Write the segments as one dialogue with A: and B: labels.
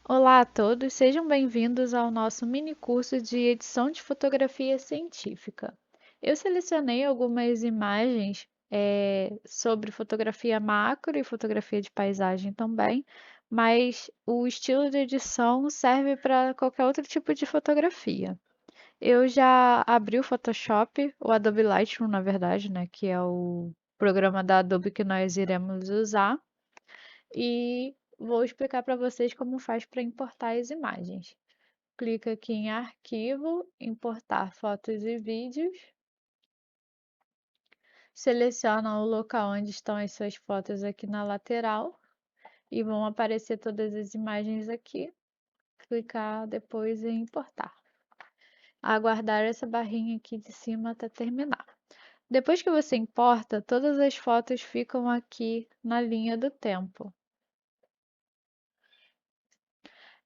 A: Olá a todos, sejam bem-vindos ao nosso mini curso de edição de fotografia científica. Eu selecionei algumas imagens sobre fotografia macro e fotografia de paisagem também, mas o estilo de edição serve para qualquer outro tipo de fotografia. Eu já abri o Photoshop, o Adobe Lightroom, na verdade, né, que é o programa da Adobe que nós iremos usar e vou explicar para vocês como faz para importar as imagens. Clica aqui em Arquivo, Importar fotos e vídeos, seleciona o local onde estão as suas fotos aqui na lateral e vão aparecer todas as imagens aqui. Clicar depois em Importar. Aguardar essa barrinha aqui de cima até terminar. Depois que você importa, todas as fotos ficam aqui na linha do tempo.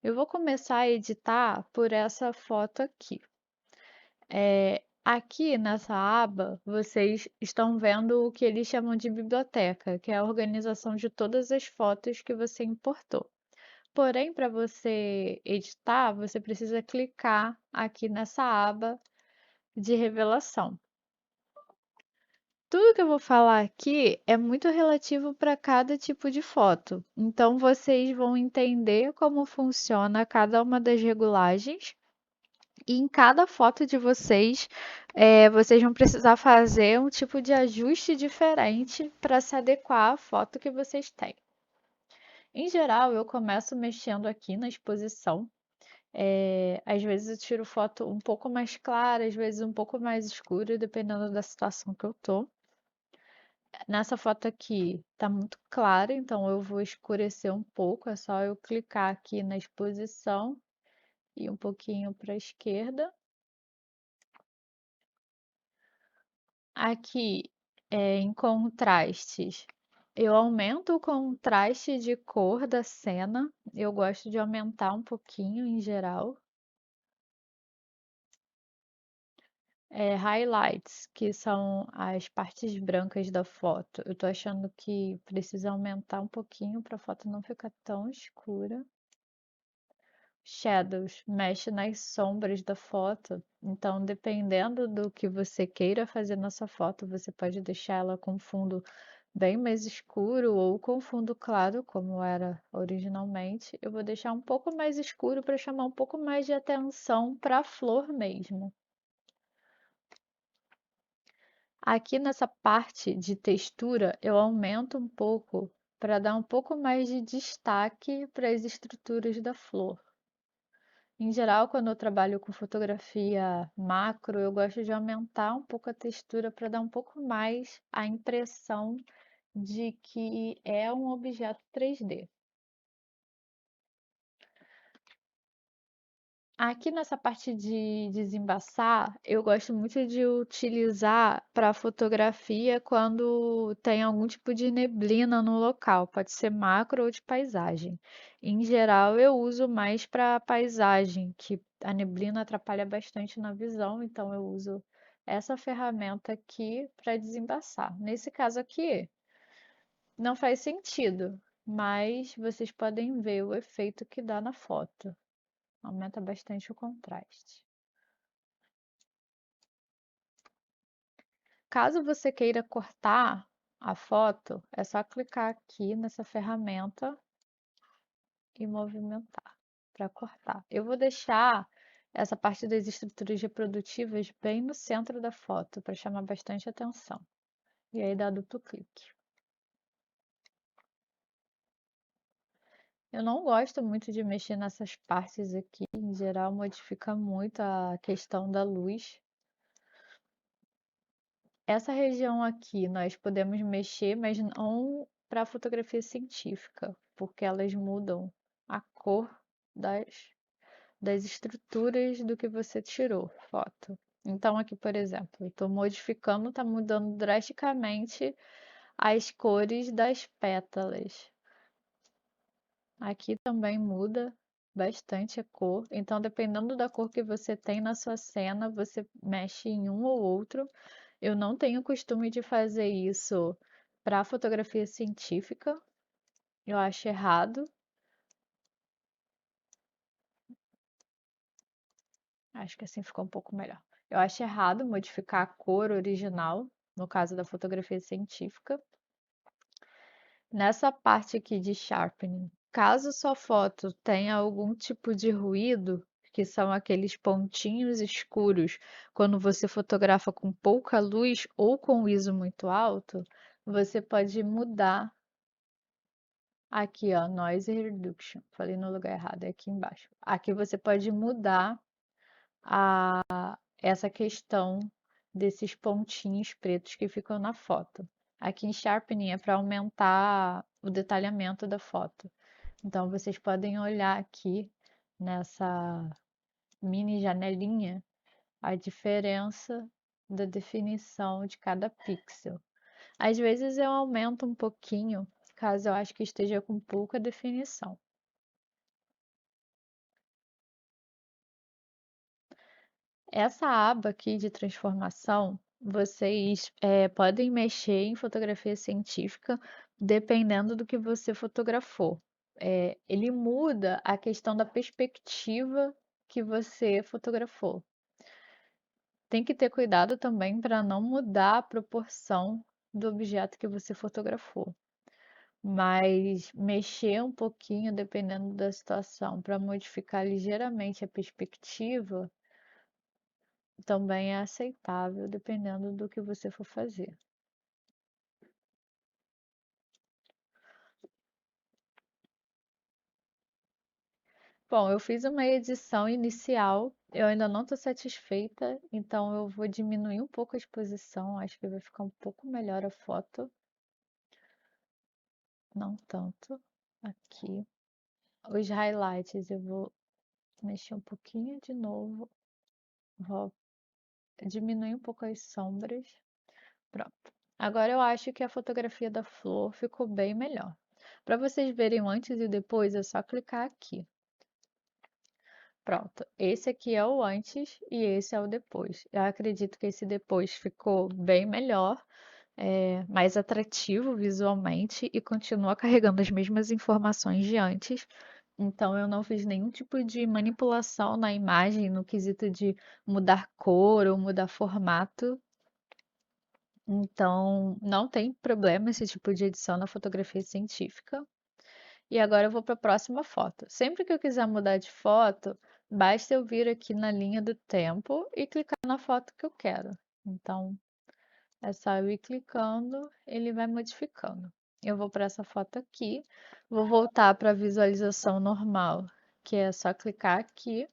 A: Eu vou começar a editar por essa foto aqui. Aqui nessa aba, vocês estão vendo o que eles chamam de biblioteca, que é a organização de todas as fotos que você importou. Porém, para você editar, você precisa clicar aqui nessa aba de revelação. Tudo que eu vou falar aqui é muito relativo para cada tipo de foto. Então, vocês vão entender como funciona cada uma das regulagens. E em cada foto de vocês, vocês vão precisar fazer um tipo de ajuste diferente para se adequar à foto que vocês têm. Em geral, eu começo mexendo aqui na exposição. Às vezes eu tiro foto um pouco mais clara, às vezes um pouco mais escura, dependendo da situação que eu tô. Nessa foto aqui tá muito clara, então eu vou escurecer um pouco. É só eu clicar aqui na exposição e um pouquinho para a esquerda. Aqui, em contrastes, eu aumento o contraste de cor da cena. Eu gosto de aumentar um pouquinho em geral. Highlights, que são as partes brancas da foto. Eu tô achando que precisa aumentar um pouquinho para a foto não ficar tão escura. Shadows, mexe nas sombras da foto. Então, dependendo do que você queira fazer na sua foto, você pode deixar ela com fundo bem mais escuro ou com fundo claro, como era originalmente. Eu vou deixar um pouco mais escuro para chamar um pouco mais de atenção para a flor mesmo. Aqui nessa parte de textura, eu aumento um pouco para dar um pouco mais de destaque para as estruturas da flor. Em geral, quando eu trabalho com fotografia macro, eu gosto de aumentar um pouco a textura para dar um pouco mais a impressão de que é um objeto 3D. Aqui nessa parte de desembaçar, eu gosto muito de utilizar para fotografia quando tem algum tipo de neblina no local, pode ser macro ou de paisagem. Em geral, eu uso mais para paisagem, que a neblina atrapalha bastante na visão, então eu uso essa ferramenta aqui para desembaçar. Nesse caso aqui, não faz sentido, mas vocês podem ver o efeito que dá na foto. Aumenta bastante o contraste. Caso você queira cortar a foto, é só clicar aqui nessa ferramenta e movimentar para cortar. Eu vou deixar essa parte das estruturas reprodutivas bem no centro da foto para chamar bastante atenção. E aí dá duplo clique. Eu não gosto muito de mexer nessas partes aqui, em geral modifica muito a questão da luz. Essa região aqui nós podemos mexer, mas não para fotografia científica, porque elas mudam a cor das, das estruturas do que você tirou foto. Então, aqui, por exemplo, eu estou modificando, está mudando drasticamente as cores das pétalas. Aqui também muda bastante a cor. Então, dependendo da cor que você tem na sua cena, você mexe em um ou outro. Eu não tenho costume de fazer isso para fotografia científica. Eu acho errado. Acho que assim ficou um pouco melhor. Eu acho errado modificar a cor original, no caso da fotografia científica. Nessa parte aqui de sharpening, caso sua foto tenha algum tipo de ruído, que são aqueles pontinhos escuros quando você fotografa com pouca luz ou com o ISO muito alto, você pode mudar aqui, ó, Noise Reduction. Falei no lugar errado, é aqui embaixo. Aqui você pode mudar essa questão desses pontinhos pretos que ficam na foto. Aqui em Sharpening é para aumentar o detalhamento da foto. Então vocês podem olhar aqui nessa mini janelinha a diferença da definição de cada pixel. Às vezes eu aumento um pouquinho, caso eu acho que esteja com pouca definição. Essa aba aqui de transformação, vocês podem mexer em fotografia científica dependendo do que você fotografou. Ele muda a questão da perspectiva que você fotografou. Tem que ter cuidado também para não mudar a proporção do objeto que você fotografou. Mas mexer um pouquinho, dependendo da situação, para modificar ligeiramente a perspectiva, também é aceitável, dependendo do que você for fazer. Bom, eu fiz uma edição inicial, eu ainda não estou satisfeita, então eu vou diminuir um pouco a exposição, acho que vai ficar um pouco melhor a foto, não tanto. Aqui. Os highlights eu vou mexer um pouquinho de novo, vou diminuir um pouco as sombras. Pronto. Agora eu acho que a fotografia da flor ficou bem melhor. Para vocês verem o antes e depois, é só clicar aqui. Pronto, esse aqui é o antes e esse é o depois. Eu acredito que esse depois ficou bem melhor, mais atrativo visualmente e continua carregando as mesmas informações de antes. Então, eu não fiz nenhum tipo de manipulação na imagem no quesito de mudar cor ou mudar formato. Então, não tem problema esse tipo de edição na fotografia científica. E agora eu vou para a próxima foto. Sempre que eu quiser mudar de foto, basta eu vir aqui na linha do tempo e clicar na foto que eu quero. Então, é só eu ir clicando, ele vai modificando. Eu vou para essa foto aqui, vou voltar para a visualização normal, que é só clicar aqui.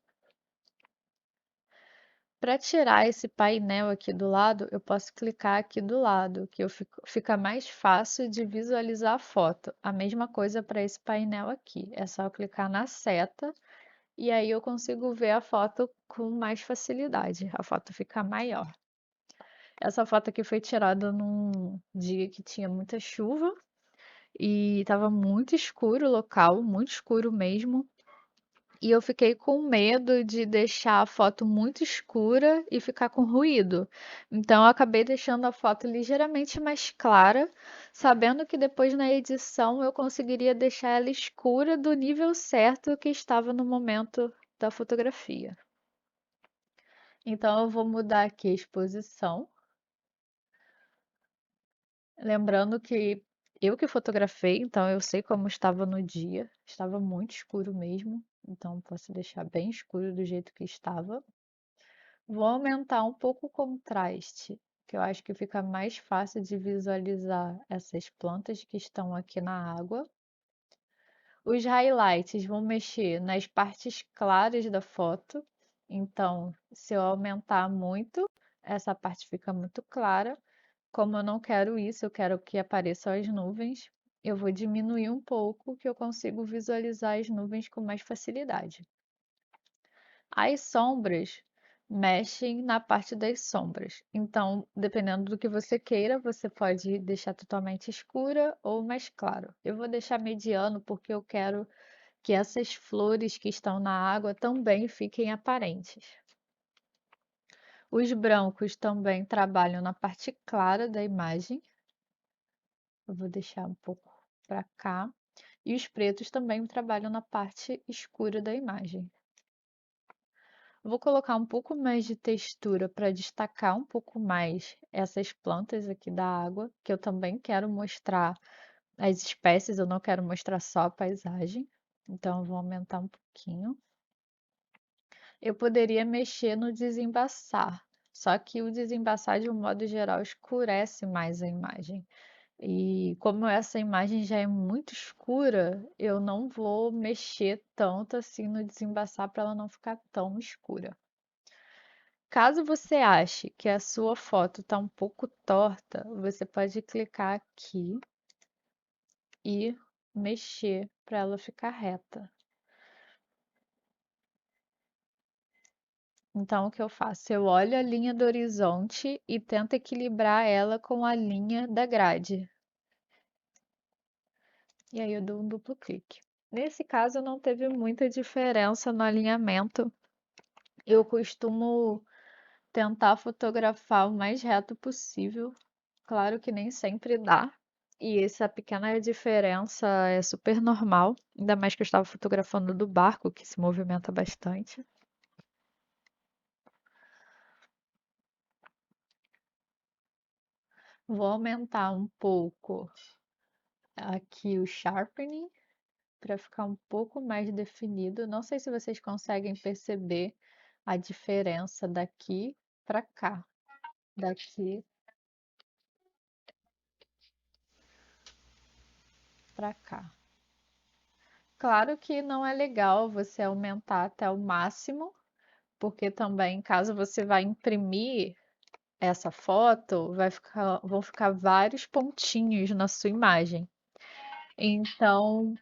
A: Para tirar esse painel aqui do lado, eu posso clicar aqui do lado, que fica mais fácil de visualizar a foto. A mesma coisa para esse painel aqui. É só eu clicar na seta e aí eu consigo ver a foto com mais facilidade. A foto fica maior. Essa foto aqui foi tirada num dia que tinha muita chuva e estava muito escuro o local, muito escuro mesmo. E eu fiquei com medo de deixar a foto muito escura e ficar com ruído. Então eu acabei deixando a foto ligeiramente mais clara, sabendo que depois na edição eu conseguiria deixar ela escura do nível certo que estava no momento da fotografia. Então eu vou mudar aqui a exposição, lembrando que eu que fotografei, então eu sei como estava no dia. Estava muito escuro mesmo, então posso deixar bem escuro do jeito que estava. Vou aumentar um pouco o contraste, que eu acho que fica mais fácil de visualizar essas plantas que estão aqui na água. Os highlights vão mexer nas partes claras da foto. Então, se eu aumentar muito, essa parte fica muito clara. Como eu não quero isso, eu quero que apareçam as nuvens. Eu vou diminuir um pouco, que eu consigo visualizar as nuvens com mais facilidade. As sombras mexem na parte das sombras. Então, dependendo do que você queira, você pode deixar totalmente escura ou mais claro. Eu vou deixar mediano porque eu quero que essas flores que estão na água também fiquem aparentes. Os brancos também trabalham na parte clara da imagem. Eu vou deixar um pouco para cá. E os pretos também trabalham na parte escura da imagem. Vou colocar um pouco mais de textura para destacar um pouco mais essas plantas aqui da água, que eu também quero mostrar as espécies, eu não quero mostrar só a paisagem. Então, eu vou aumentar um pouquinho. Eu poderia mexer no desembaçar, só que o desembaçar, de um modo geral, escurece mais a imagem. E como essa imagem já é muito escura, eu não vou mexer tanto assim no desembaçar para ela não ficar tão escura. Caso você ache que a sua foto está um pouco torta, você pode clicar aqui e mexer para ela ficar reta. Então, o que eu faço? Eu olho a linha do horizonte e tento equilibrar ela com a linha da grade. E aí eu dou um duplo clique. Nesse caso, não teve muita diferença no alinhamento. Eu costumo tentar fotografar o mais reto possível. Claro que nem sempre dá. E essa pequena diferença é super normal. Ainda mais que eu estava fotografando do barco, que se movimenta bastante. Vou aumentar um pouco aqui o sharpening para ficar um pouco mais definido. Não sei se vocês conseguem perceber a diferença daqui para cá, daqui para cá. Claro que não é legal você aumentar até o máximo, porque também, caso você vá imprimir essa foto, vão ficar vários pontinhos na sua imagem. Então,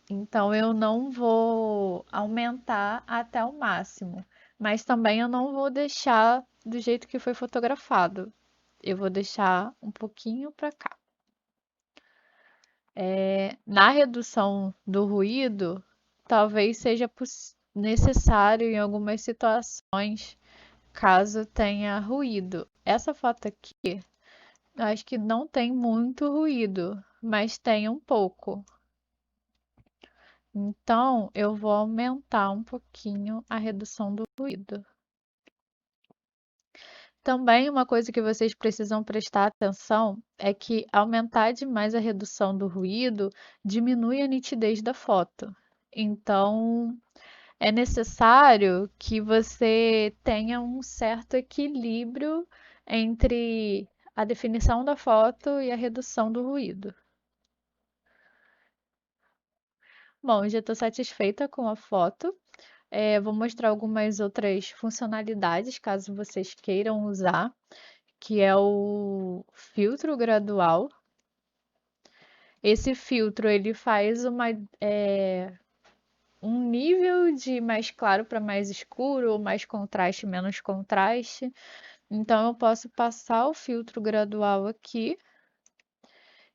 A: então eu não vou aumentar até o máximo, mas também eu não vou deixar do jeito que foi fotografado. Eu vou deixar um pouquinho para cá. Na redução do ruído, talvez seja necessário em algumas situações, caso tenha ruído. Essa foto aqui, acho que não tem muito ruído, mas tem um pouco. Então, eu vou aumentar um pouquinho a redução do ruído. Também uma coisa que vocês precisam prestar atenção é que aumentar demais a redução do ruído diminui a nitidez da foto. Então, é necessário que você tenha um certo equilíbrio entre a definição da foto e a redução do ruído. Bom, já estou satisfeita com a foto. Vou mostrar algumas outras funcionalidades, caso vocês queiram usar, que é o filtro gradual. Esse filtro ele faz um nível de mais claro para mais escuro, ou mais contraste, menos contraste. Então, eu posso passar o filtro gradual aqui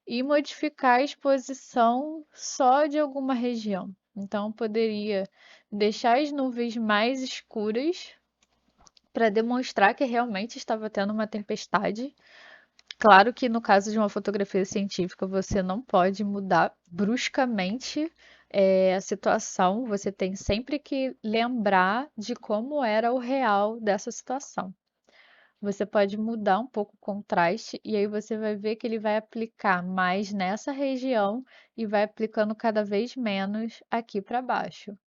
A: e modificar a exposição só de alguma região. Então, eu poderia deixar as nuvens mais escuras para demonstrar que realmente estava tendo uma tempestade. Claro que no caso de uma fotografia científica, você não pode mudar bruscamente a situação, você tem sempre que lembrar de como era o real dessa situação. Você pode mudar um pouco o contraste e aí você vai ver que ele vai aplicar mais nessa região e vai aplicando cada vez menos aqui para baixo.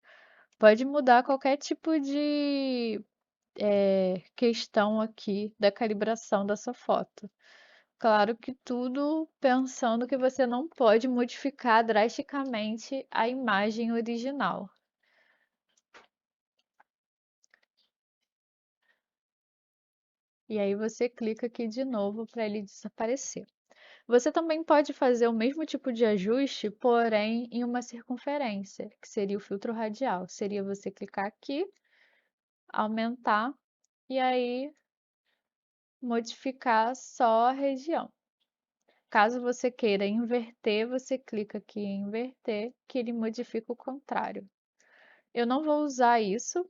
A: Pode mudar qualquer tipo de questão aqui da calibração da sua foto. Claro que tudo pensando que você não pode modificar drasticamente a imagem original. E aí você clica aqui de novo para ele desaparecer. Você também pode fazer o mesmo tipo de ajuste, porém em uma circunferência, que seria o filtro radial. Seria você clicar aqui, aumentar e aí modificar só a região. Caso você queira inverter, você clica aqui em inverter, que ele modifica o contrário. Eu não vou usar isso,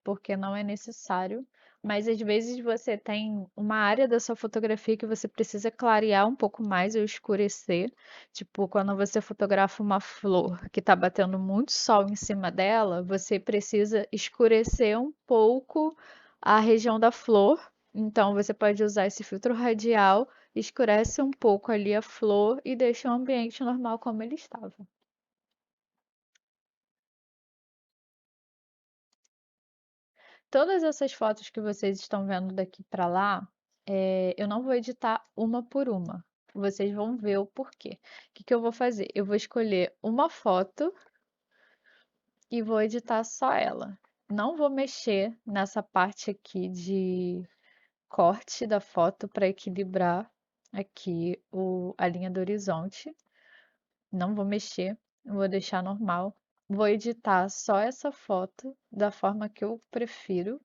A: porque não é necessário, mas às vezes você tem uma área da sua fotografia que você precisa clarear um pouco mais ou escurecer. Tipo, quando você fotografa uma flor que está batendo muito sol em cima dela, você precisa escurecer um pouco a região da flor. Então, você pode usar esse filtro radial, escurece um pouco ali a flor e deixa o ambiente normal como ele estava. Todas essas fotos que vocês estão vendo daqui para lá, eu não vou editar uma por uma. Vocês vão ver o porquê. O que que eu vou fazer? Eu vou escolher uma foto e vou editar só ela. Não vou mexer nessa parte aqui de corte da foto para equilibrar aqui a linha do horizonte. Não vou mexer, vou deixar normal. Vou editar só essa foto da forma que eu prefiro.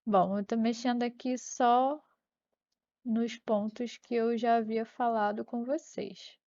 A: Bom, eu estou mexendo aqui só nos pontos que eu já havia falado com vocês.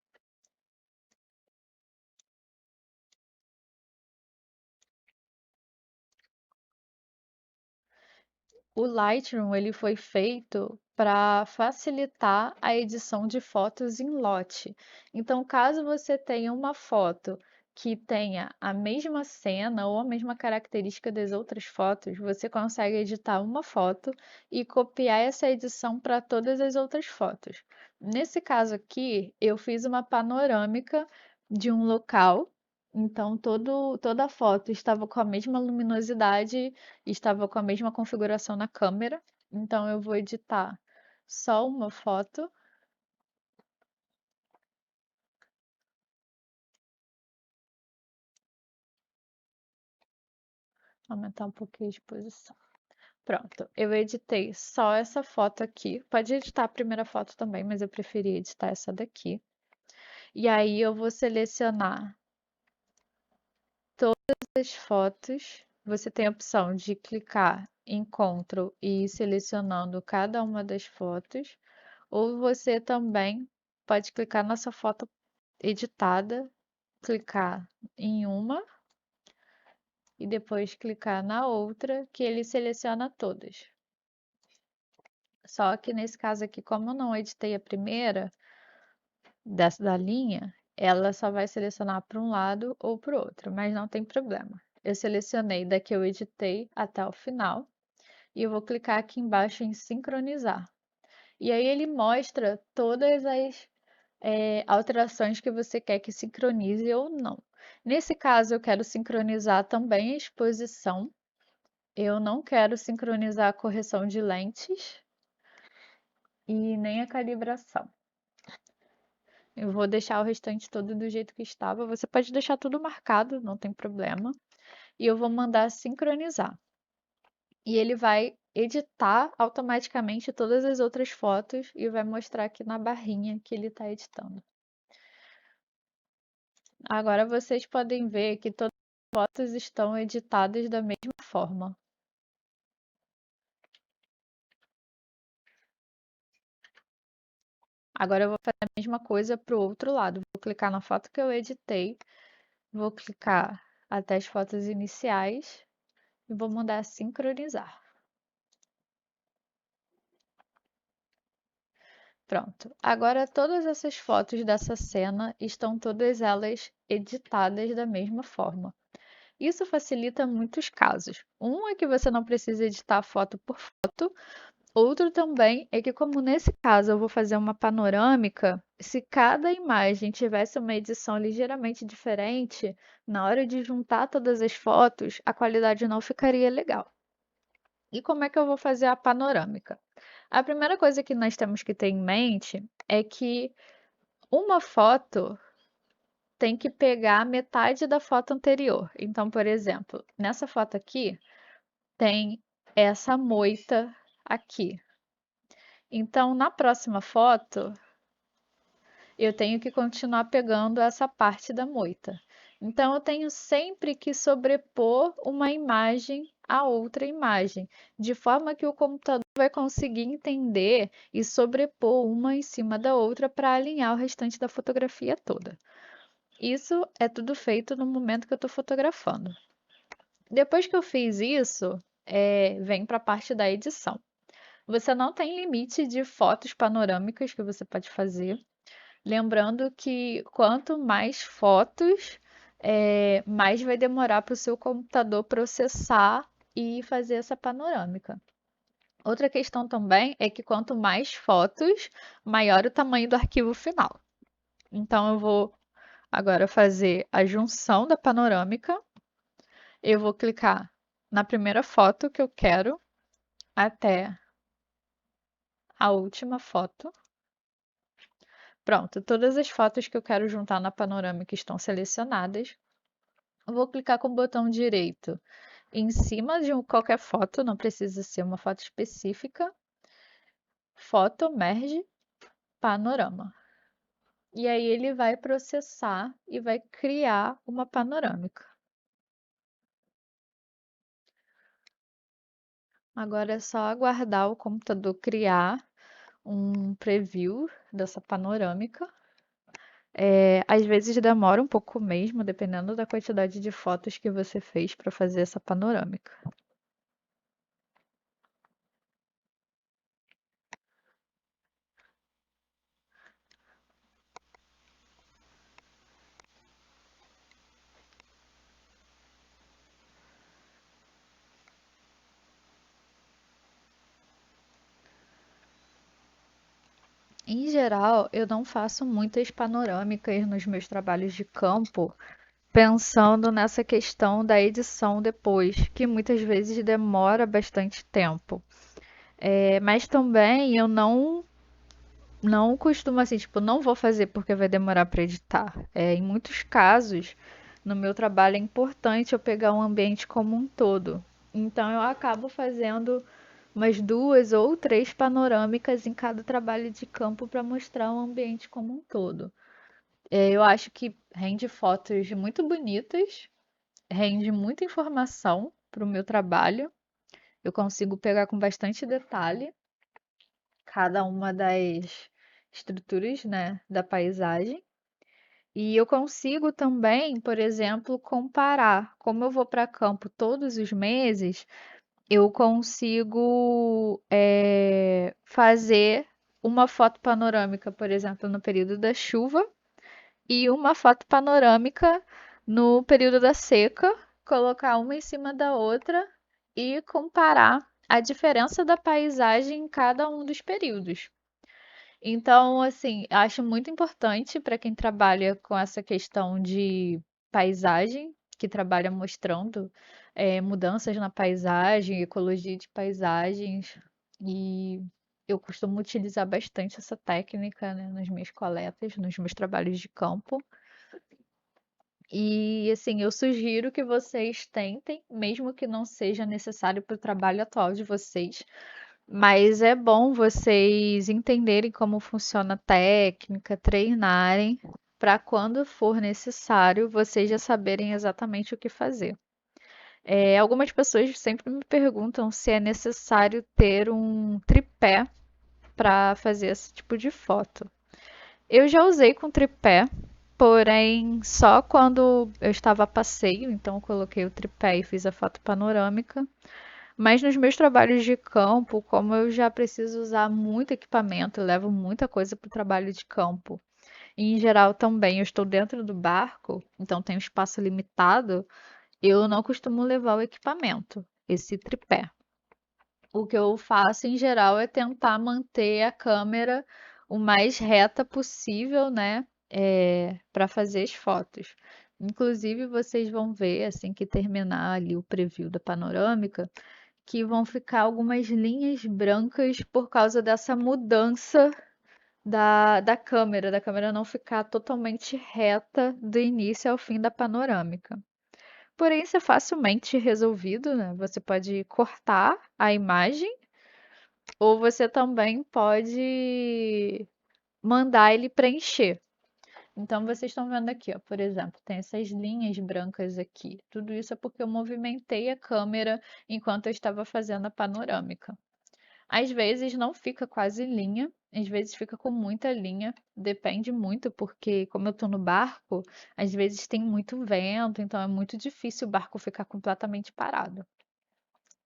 A: O Lightroom ele foi feito para facilitar a edição de fotos em lote. Então, caso você tenha uma foto que tenha a mesma cena ou a mesma característica das outras fotos, você consegue editar uma foto e copiar essa edição para todas as outras fotos. Nesse caso aqui, eu fiz uma panorâmica de um local. Então, toda a foto estava com a mesma luminosidade, estava com a mesma configuração na câmera. Então, eu vou editar só uma foto, aumentar um pouquinho a exposição. Pronto, eu editei só essa foto aqui. Pode editar a primeira foto também, mas eu preferi editar essa daqui. E aí eu vou selecionar todas as fotos. Você tem a opção de clicar em Ctrl e ir selecionando cada uma das fotos, ou você também pode clicar nessa foto editada, clicar em uma e depois clicar na outra, que ele seleciona todas. Só que nesse caso aqui, como eu não editei a primeira dessa da linha, ela só vai selecionar para um lado ou para o outro, mas não tem problema. Eu selecionei da que eu editei até o final e eu vou clicar aqui embaixo em sincronizar. E aí ele mostra todas as alterações que você quer que sincronize ou não. Nesse caso, eu quero sincronizar também a exposição. Eu não quero sincronizar a correção de lentes e nem a calibração. Eu vou deixar o restante todo do jeito que estava. Você pode deixar tudo marcado, não tem problema. E eu vou mandar sincronizar. E ele vai editar automaticamente todas as outras fotos e vai mostrar aqui na barrinha que ele está editando. Agora vocês podem ver que todas as fotos estão editadas da mesma forma. Agora eu vou fazer a mesma coisa para o outro lado. Vou clicar na foto que eu editei, vou clicar até as fotos iniciais e vou mandar sincronizar. Pronto. Agora todas essas fotos dessa cena estão todas elas editadas da mesma forma. Isso facilita muitos casos. Um é que você não precisa editar foto por foto. Outro também é que, como nesse caso eu vou fazer uma panorâmica, se cada imagem tivesse uma edição ligeiramente diferente, na hora de juntar todas as fotos, a qualidade não ficaria legal. E como é que eu vou fazer a panorâmica? A primeira coisa que nós temos que ter em mente é que uma foto tem que pegar metade da foto anterior. Então, por exemplo, nessa foto aqui tem essa moita aqui. Então, na próxima foto, eu tenho que continuar pegando essa parte da moita. Então, eu tenho sempre que sobrepor uma imagem a outra imagem, de forma que o computador vai conseguir entender e sobrepor uma em cima da outra para alinhar o restante da fotografia toda. Isso é tudo feito no momento que eu estou fotografando. Depois que eu fiz isso, vem para a parte da edição. Você não tem limite de fotos panorâmicas que você pode fazer. Lembrando que quanto mais fotos, mais vai demorar para o seu computador processar e fazer essa panorâmica. Outra questão também é que quanto mais fotos, maior o tamanho do arquivo final. Então, eu vou agora fazer a junção da panorâmica. Eu vou clicar na primeira foto que eu quero até a última foto. Pronto, todas as fotos que eu quero juntar na panorâmica estão selecionadas. Eu vou clicar com o botão direito em cima de qualquer foto, não precisa ser uma foto específica. Foto merge panorama. E aí ele vai processar e vai criar uma panorâmica. Agora é só aguardar o computador criar um preview dessa panorâmica. Às vezes demora um pouco mesmo, dependendo da quantidade de fotos que você fez para fazer essa panorâmica. Em geral, eu não faço muitas panorâmicas nos meus trabalhos de campo, pensando nessa questão da edição depois, que muitas vezes demora bastante tempo. Mas também eu não costumo assim, tipo, não vou fazer porque vai demorar para editar. Em muitos casos, no meu trabalho é importante eu pegar um ambiente como um todo. Então eu acabo fazendo umas duas ou três panorâmicas em cada trabalho de campo para mostrar o ambiente como um todo. Eu acho que rende fotos muito bonitas, rende muita informação para o meu trabalho. Eu consigo pegar com bastante detalhe cada uma das estruturas, né, da paisagem. E eu consigo também, por exemplo, comparar. Como eu vou para campo todos os meses, eu consigo fazer uma foto panorâmica, por exemplo, no período da chuva e uma foto panorâmica no período da seca, colocar uma em cima da outra e comparar a diferença da paisagem em cada um dos períodos. Então, assim, acho muito importante para quem trabalha com essa questão de paisagem, que trabalha mostrando mudanças na paisagem, ecologia de paisagens, e eu costumo utilizar bastante essa técnica, né, nas minhas coletas, nos meus trabalhos de campo. E assim, eu sugiro que vocês tentem, mesmo que não seja necessário para o trabalho atual de vocês, mas é bom vocês entenderem como funciona a técnica, treinarem, para quando for necessário, vocês já saberem exatamente o que fazer. Algumas pessoas sempre me perguntam se é necessário ter um tripé para fazer esse tipo de foto. Eu já usei com tripé, porém só quando eu estava a passeio, então eu coloquei o tripé e fiz a foto panorâmica. Mas nos meus trabalhos de campo, como eu já preciso usar muito equipamento, eu levo muita coisa para o trabalho de campo. E em geral também, eu estou dentro do barco, então tenho espaço limitado, eu não costumo levar o equipamento, esse tripé. O que eu faço em geral é tentar manter a câmera o mais reta possível, né? Para fazer as fotos. Inclusive, vocês vão ver, assim que terminar ali o preview da panorâmica, que vão ficar algumas linhas brancas por causa dessa mudança da câmera não ficar totalmente reta do início ao fim da panorâmica. Porém, isso é facilmente resolvido, né? Você pode cortar a imagem ou você também pode mandar ele preencher. Então, vocês estão vendo aqui, ó, por exemplo, tem essas linhas brancas aqui. Tudo isso é porque eu movimentei a câmera enquanto eu estava fazendo a panorâmica. Às vezes não fica quase linha, às vezes fica com muita linha, depende muito, porque como eu tô no barco, às vezes tem muito vento, então é muito difícil o barco ficar completamente parado.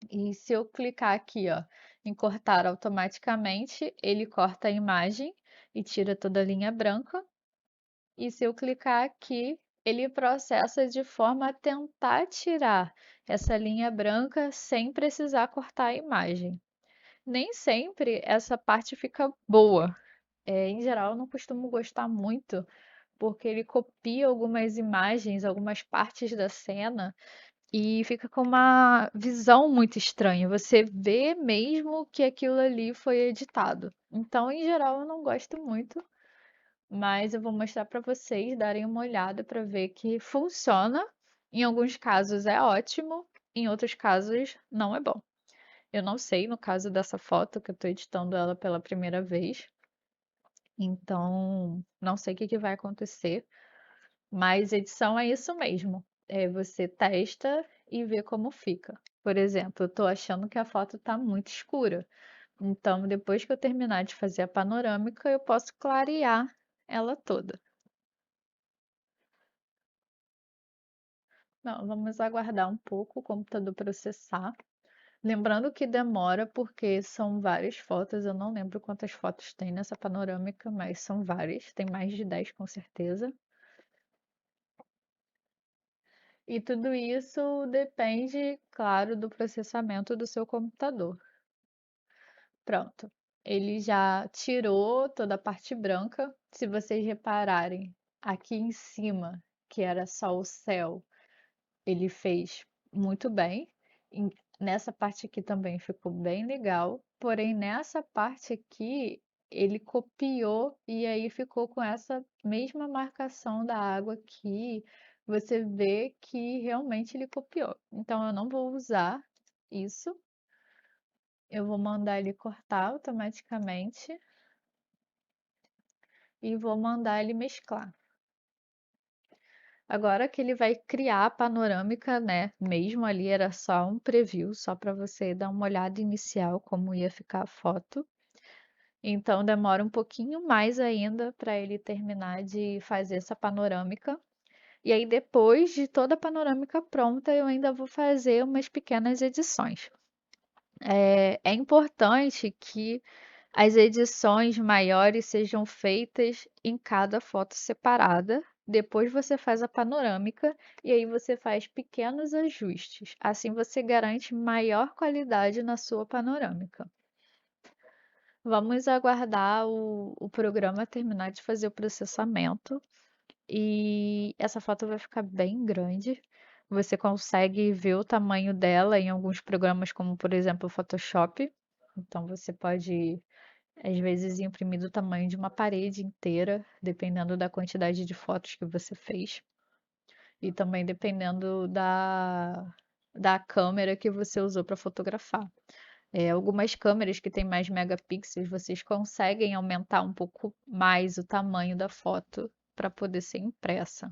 A: E se eu clicar aqui, ó, em cortar automaticamente, ele corta a imagem e tira toda a linha branca. E se eu clicar aqui, ele processa de forma a tentar tirar essa linha branca sem precisar cortar a imagem. Nem sempre essa parte fica boa. Em geral, eu não costumo gostar muito, porque ele copia algumas imagens, algumas partes da cena e fica com uma visão muito estranha. Você vê mesmo que aquilo ali foi editado. Então, em geral, eu não gosto muito, mas eu vou mostrar para vocês darem uma olhada para ver que funciona. Em alguns casos é ótimo, em outros casos não é bom. Eu não sei no caso dessa foto, que eu estou editando ela pela primeira vez, então não sei o que que vai acontecer, mas edição é isso mesmo. Você testa e vê como fica. Por exemplo, eu estou achando que a foto está muito escura. Então, depois que eu terminar de fazer a panorâmica, eu posso clarear ela toda. Não, vamos aguardar um pouco o computador processar. Lembrando que demora porque são várias fotos, eu não lembro quantas fotos tem nessa panorâmica, mas são várias, tem mais de 10 com certeza. E tudo isso depende, claro, do processamento do seu computador. Pronto. Ele já tirou toda a parte branca. Se vocês repararem, aqui em cima, que era só o céu, ele fez muito bem. E nessa parte aqui também ficou bem legal. Porém, nessa parte aqui, ele copiou e aí ficou com essa mesma marcação da água aqui. Você vê que realmente ele copiou. Então, eu não vou usar isso. Eu vou mandar ele cortar automaticamente e vou mandar ele mesclar. Agora que ele vai criar a panorâmica, né? Mesmo ali era só um preview, só para você dar uma olhada inicial como ia ficar a foto. Então demora um pouquinho mais ainda para ele terminar de fazer essa panorâmica. E aí depois de toda a panorâmica pronta, eu ainda vou fazer umas pequenas edições. É importante que as edições maiores sejam feitas em cada foto separada. Depois você faz a panorâmica e aí você faz pequenos ajustes. Assim você garante maior qualidade na sua panorâmica. Vamos aguardar o programa terminar de fazer o processamento e essa foto vai ficar bem grande. Você consegue ver o tamanho dela em alguns programas, como por exemplo o Photoshop. Então você pode às vezes imprimir do tamanho de uma parede inteira, dependendo da quantidade de fotos que você fez. E também dependendo da câmera que você usou para fotografar. Algumas câmeras que têm mais megapixels, vocês conseguem aumentar um pouco mais o tamanho da foto para poder ser impressa.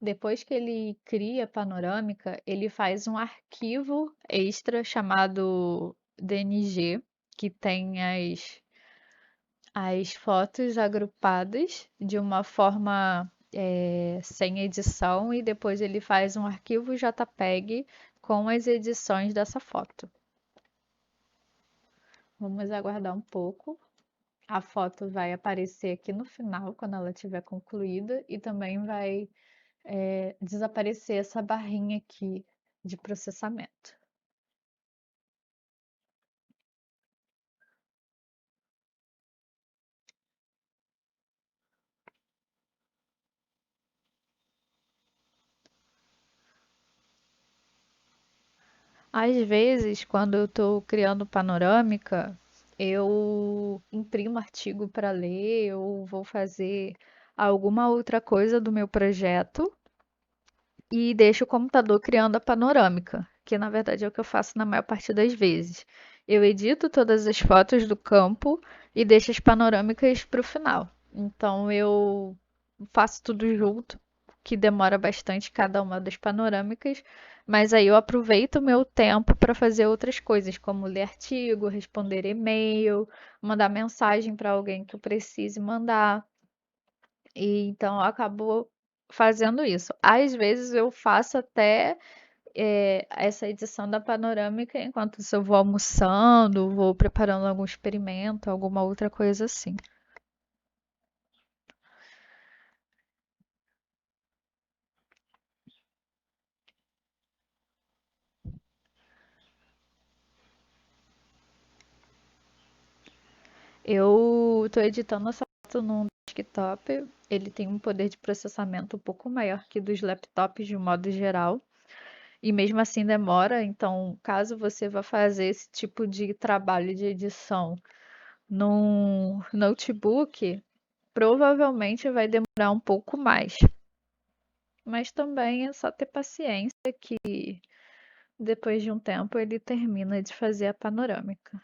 A: Depois que ele cria a panorâmica, ele faz um arquivo extra chamado DNG, que tem as fotos agrupadas de uma forma sem edição e depois ele faz um arquivo JPEG com as edições dessa foto. Vamos aguardar um pouco. A foto vai aparecer aqui no final, quando ela estiver concluída, e também vai desaparecer essa barrinha aqui de processamento. Às vezes, quando eu estou criando panorâmica, eu imprimo artigo para ler ou vou fazer alguma outra coisa do meu projeto e deixo o computador criando a panorâmica, que na verdade é o que eu faço na maior parte das vezes. Eu edito todas as fotos do campo e deixo as panorâmicas para o final. Então eu faço tudo junto que demora bastante cada uma das panorâmicas, mas aí eu aproveito o meu tempo para fazer outras coisas, como ler artigo, responder e-mail, mandar mensagem para alguém que eu precise mandar. E então eu acabo fazendo isso. Às vezes eu faço até essa edição da panorâmica enquanto se eu vou almoçando, vou preparando algum experimento, alguma outra coisa assim. Eu estou editando essa foto num desktop. Ele tem um poder de processamento um pouco maior que dos laptops de um modo geral. E mesmo assim demora. Então, caso você vá fazer esse tipo de trabalho de edição num notebook, provavelmente vai demorar um pouco mais. Mas também é só ter paciência que depois de um tempo ele termina de fazer a panorâmica.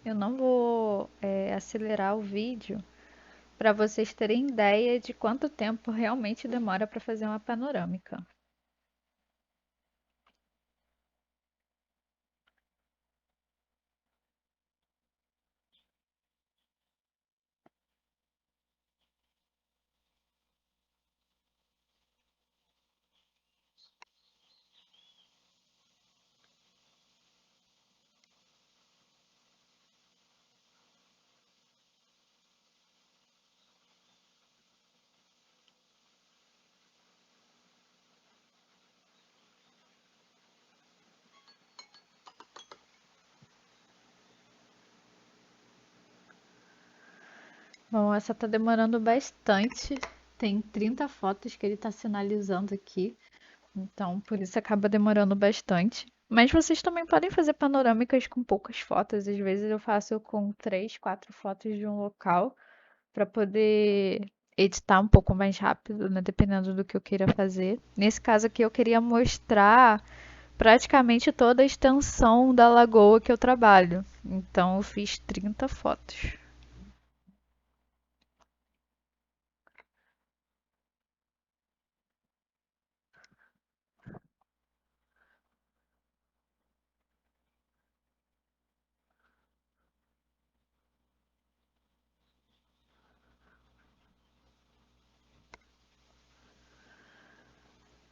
A: Eu não vou acelerar o vídeo para vocês terem ideia de quanto tempo realmente demora para fazer uma panorâmica. Bom, essa tá demorando bastante. Tem 30 fotos que ele tá sinalizando aqui. Então, por isso acaba demorando bastante. Mas vocês também podem fazer panorâmicas com poucas fotos. Às vezes eu faço com 3, 4 fotos de um local para poder editar um pouco mais rápido, né? Dependendo do que eu queira fazer. Nesse caso aqui, eu queria mostrar praticamente toda a extensão da lagoa que eu trabalho. Então, eu fiz 30 fotos.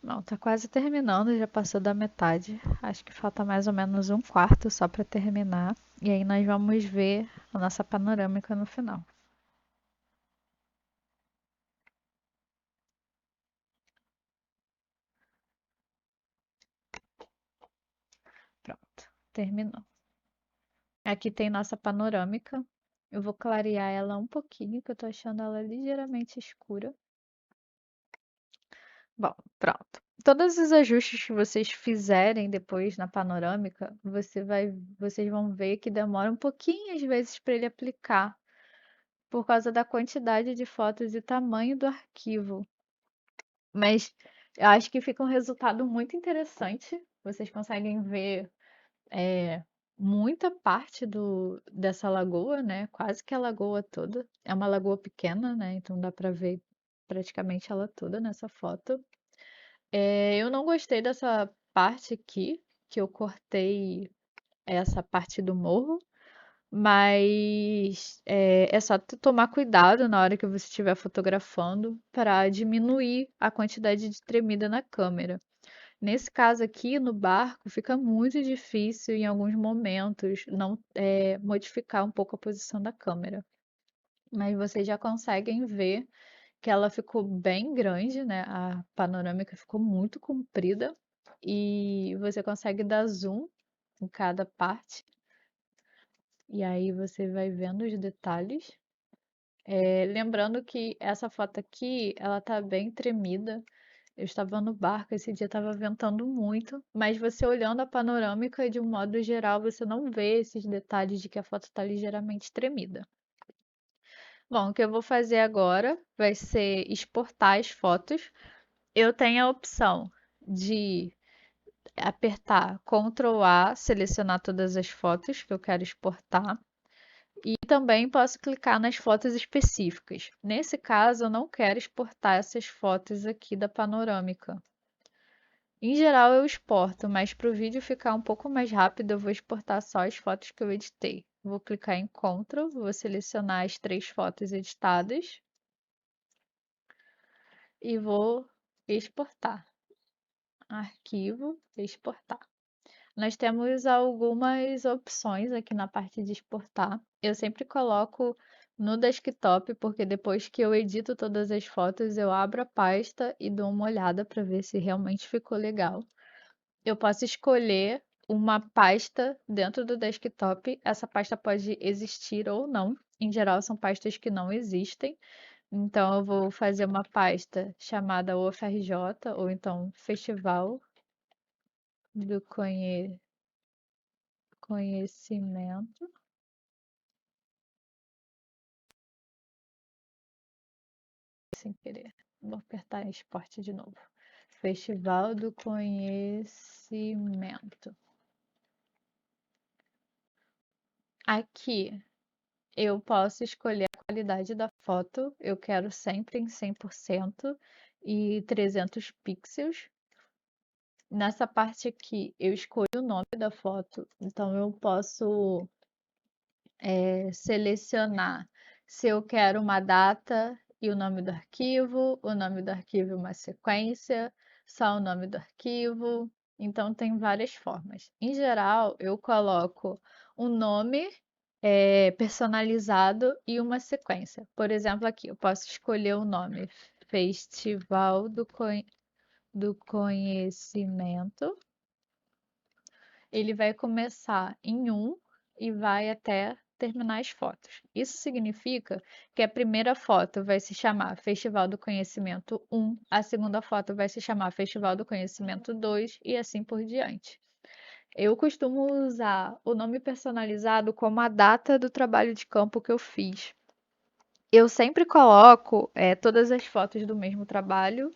A: Não, tá quase terminando, já passou da metade. Acho que falta mais ou menos um quarto só para terminar. E aí nós vamos ver a nossa panorâmica no final. Pronto, terminou. Aqui tem nossa panorâmica. Eu vou clarear ela um pouquinho, que eu tô achando ela ligeiramente escura. Bom, pronto. Todos os ajustes que vocês fizerem depois na panorâmica, vocês vão ver que demora um pouquinho às vezes para ele aplicar, por causa da quantidade de fotos e tamanho do arquivo. Mas eu acho que fica um resultado muito interessante. Vocês conseguem ver é, muita parte dessa lagoa, né? Quase que a lagoa toda. É uma lagoa pequena, né? Então dá para ver praticamente ela toda nessa foto. Eu não gostei dessa parte aqui, que eu cortei essa parte do morro, mas é só tomar cuidado na hora que você estiver fotografando para diminuir a quantidade de tremida na câmera. Nesse caso aqui, no barco, fica muito difícil em alguns momentos não modificar um pouco a posição da câmera. Mas vocês já conseguem ver que ela ficou bem grande, né? A panorâmica ficou muito comprida e você consegue dar zoom em cada parte e aí você vai vendo os detalhes. Lembrando que essa foto aqui, ela tá bem tremida. Eu estava no barco, esse dia estava ventando muito, mas você olhando a panorâmica de um modo geral, você não vê esses detalhes de que a foto está ligeiramente tremida. Bom, o que eu vou fazer agora vai ser exportar as fotos. Eu tenho a opção de apertar Ctrl A, selecionar todas as fotos que eu quero exportar. E também posso clicar nas fotos específicas. Nesse caso, eu não quero exportar essas fotos aqui da panorâmica. Em geral, eu exporto, mas para o vídeo ficar um pouco mais rápido, eu vou exportar só as fotos que eu editei. Vou clicar em Ctrl, vou selecionar as 3 fotos editadas e vou exportar. Arquivo, exportar. Nós temos algumas opções aqui na parte de exportar. Eu sempre coloco no desktop, porque depois que eu edito todas as fotos, eu abro a pasta e dou uma olhada para ver se realmente ficou legal. Eu posso escolher uma pasta dentro do desktop. Essa pasta pode existir ou não. Em geral, são pastas que não existem. Então, eu vou fazer uma pasta chamada UFRJ, ou então Festival do Conhecimento. Sem querer. Vou apertar esporte de novo. Festival do Conhecimento. Aqui eu posso escolher a qualidade da foto. Eu quero sempre em 100% e 300 pixels. Nessa parte aqui eu escolho o nome da foto. Então eu posso selecionar se eu quero uma data e o nome do arquivo e uma sequência, só o nome do arquivo. Então, tem várias formas. Em geral, eu coloco um nome personalizado e uma sequência. Por exemplo, aqui eu posso escolher o nome Festival do Conhecimento. Ele vai começar em um e vai até terminar as fotos. Isso significa que a primeira foto vai se chamar Festival do Conhecimento 1, a segunda foto vai se chamar Festival do Conhecimento 2 e assim por diante. Eu costumo usar o nome personalizado como a data do trabalho de campo que eu fiz. Eu sempre coloco todas as fotos do mesmo trabalho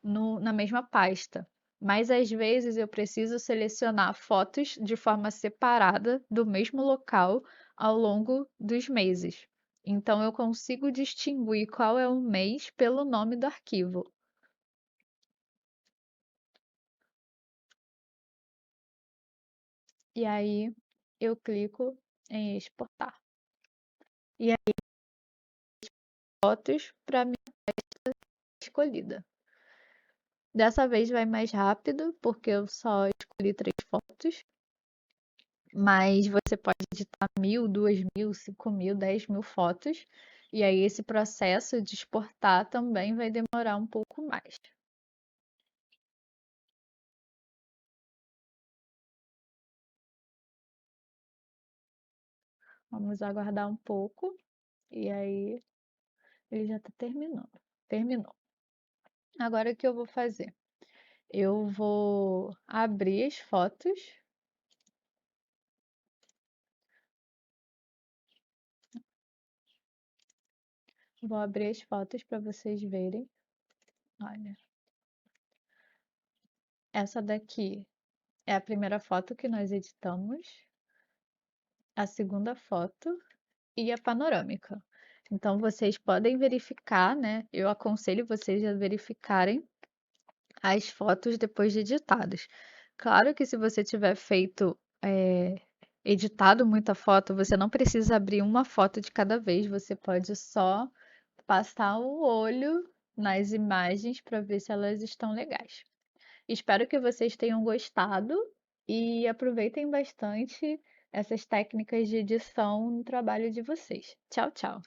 A: na mesma pasta. Mas às vezes eu preciso selecionar fotos de forma separada do mesmo local ao longo dos meses. Então eu consigo distinguir qual é o mês pelo nome do arquivo. E aí eu clico em exportar. E aí fotos para minha escolhida. Dessa vez vai mais rápido, porque eu só escolhi 3 fotos. Mas você pode editar 1.000, 2.000, 5.000, 10.000 fotos. E aí esse processo de exportar também vai demorar um pouco mais. Vamos aguardar um pouco. E aí, ele já tá terminando. Terminou. Agora o que eu vou fazer? Eu vou abrir as fotos. Vou abrir as fotos para vocês verem. Olha, essa daqui é a primeira foto que nós editamos, a segunda foto e a panorâmica. Então vocês podem verificar, né? Eu aconselho vocês a verificarem as fotos depois de editadas. Claro que se você tiver feito, editado muita foto, você não precisa abrir uma foto de cada vez, você pode só passar o olho nas imagens para ver se elas estão legais. Espero que vocês tenham gostado e aproveitem bastante essas técnicas de edição no trabalho de vocês. Tchau, tchau.